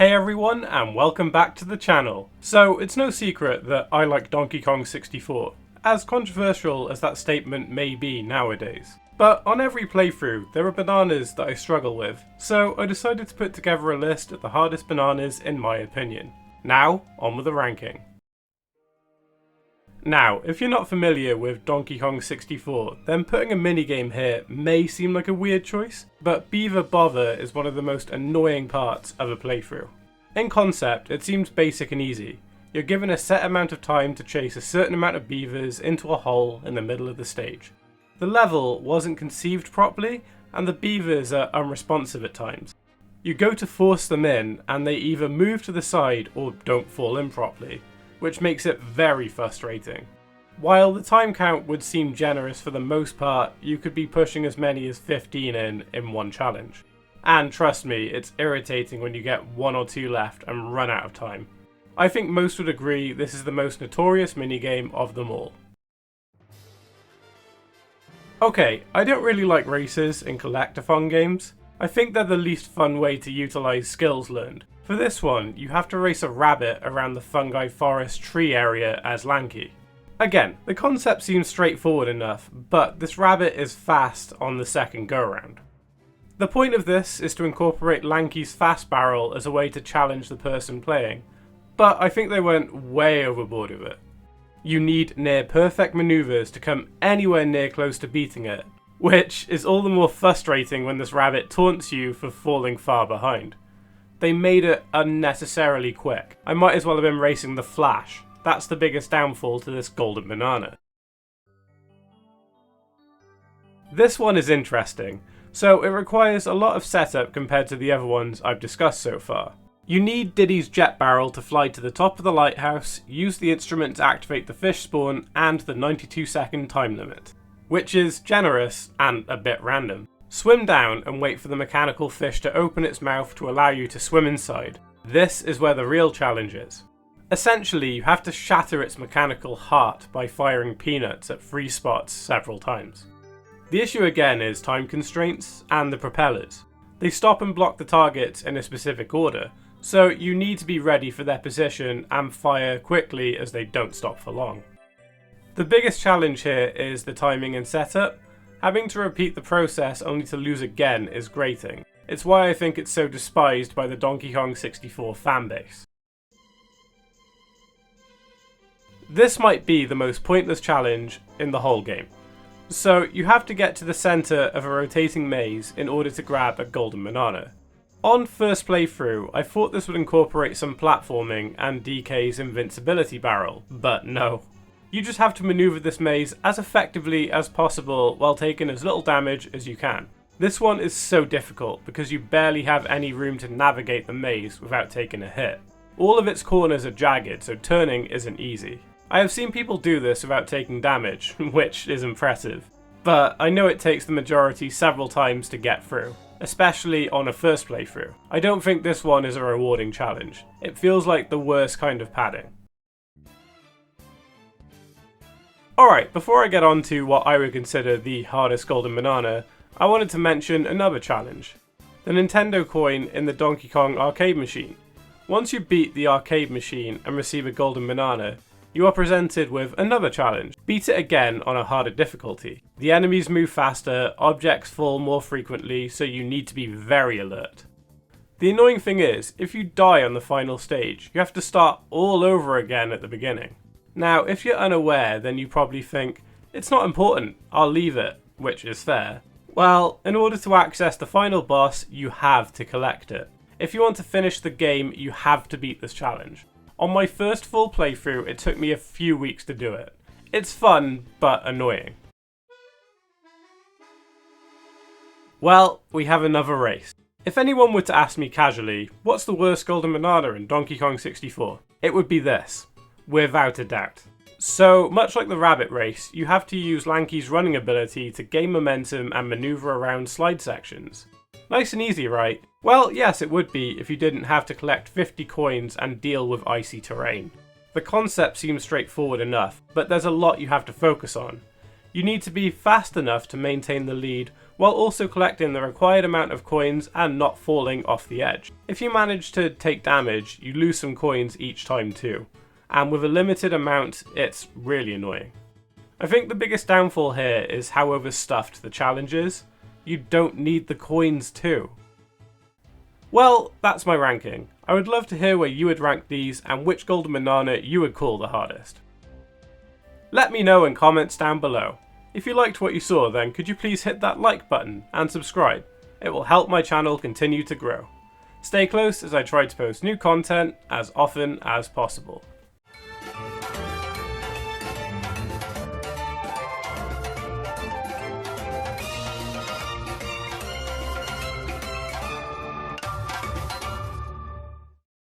Hey everyone, and welcome back to the channel. So, it's no secret that I like Donkey Kong 64, as controversial as that statement may be nowadays. But on every playthrough, there are bananas that I struggle with, so I decided to put together a list of the hardest bananas in my opinion. Now, on with the ranking. Now, if you're not familiar with Donkey Kong 64, then putting a minigame here may seem like a weird choice, but Beaver Bother is one of the most annoying parts of a playthrough. In concept, it seems basic and easy. You're given a set amount of time to chase a certain amount of beavers into a hole in the middle of the stage. The level wasn't conceived properly, and the beavers are unresponsive at times. You go to force them in, and they either move to the side or don't fall in properly, which makes it very frustrating. While the time count would seem generous for the most part, you could be pushing as many as 15 in one challenge. And trust me, it's irritating when you get one or two left and run out of time. I think most would agree this is the most notorious minigame of them all. Okay, I don't really like races in collectathon games. I think they're the least fun way to utilise skills learned. For this one, you have to race a rabbit around the fungi forest tree area as Lanky. Again, the concept seems straightforward enough, but this rabbit is fast on the second go-around. The point of this is to incorporate Lanky's fast barrel as a way to challenge the person playing, but I think they went way overboard with it. You need near perfect manoeuvres to come anywhere near close to beating it, which is all the more frustrating when this rabbit taunts you for falling far behind. They made it unnecessarily quick. I might as well have been racing the Flash. That's the biggest downfall to this golden banana. This one is interesting, so it requires a lot of setup compared to the other ones I've discussed so far. You need Diddy's jet barrel to fly to the top of the lighthouse, use the instrument to activate the fish spawn, and the 92-second time limit, which is generous and a bit random. Swim down and wait for the mechanical fish to open its mouth to allow you to swim inside. This is where the real challenge is. Essentially, you have to shatter its mechanical heart by firing peanuts at 3 spots several times. The issue again is time constraints and the propellers. They stop and block the targets in a specific order, so you need to be ready for their position and fire quickly as they don't stop for long. The biggest challenge here is the timing and setup. Having to repeat the process only to lose again is grating. It's why I think it's so despised by the Donkey Kong 64 fanbase. This might be the most pointless challenge in the whole game. So you have to get to the centre of a rotating maze in order to grab a golden banana. On first playthrough, I thought this would incorporate some platforming and DK's invincibility barrel, but no. You just have to manoeuvre this maze as effectively as possible while taking as little damage as you can. This one is so difficult because you barely have any room to navigate the maze without taking a hit. All of its corners are jagged, so turning isn't easy. I have seen people do this without taking damage, which is impressive, but I know it takes the majority several times to get through, especially on a first playthrough. I don't think this one is a rewarding challenge. It feels like the worst kind of padding. Alright, before I get on to what I would consider the hardest golden banana, I wanted to mention another challenge. The Nintendo coin in the Donkey Kong arcade machine. Once you beat the arcade machine and receive a golden banana, you are presented with another challenge. Beat it again on a harder difficulty. The enemies move faster, objects fall more frequently, so you need to be very alert. The annoying thing is, if you die on the final stage, you have to start all over again at the beginning. Now, if you're unaware, then you probably think, it's not important, I'll leave it, which is fair. Well, in order to access the final boss, you have to collect it. If you want to finish the game, you have to beat this challenge. On my first full playthrough, it took me a few weeks to do it. It's fun, but annoying. Well, we have another race. If anyone were to ask me casually, what's the worst golden banana in Donkey Kong 64? It would be this. Without a doubt. So, much like the rabbit race, you have to use Lanky's running ability to gain momentum and manoeuvre around slide sections. Nice and easy, right? Well, yes it would be if you didn't have to collect 50 coins and deal with icy terrain. The concept seems straightforward enough, but there's a lot you have to focus on. You need to be fast enough to maintain the lead while also collecting the required amount of coins and not falling off the edge. If you manage to take damage, you lose some coins each time too, and with a limited amount, it's really annoying. I think the biggest downfall here is how overstuffed the challenge is. You don't need the coins too. Well, that's my ranking. I would love to hear where you would rank these and which golden banana you would call the hardest. Let me know in comments down below. If you liked what you saw, then could you please hit that like button and subscribe? It will help my channel continue to grow. Stay close as I try to post new content as often as possible.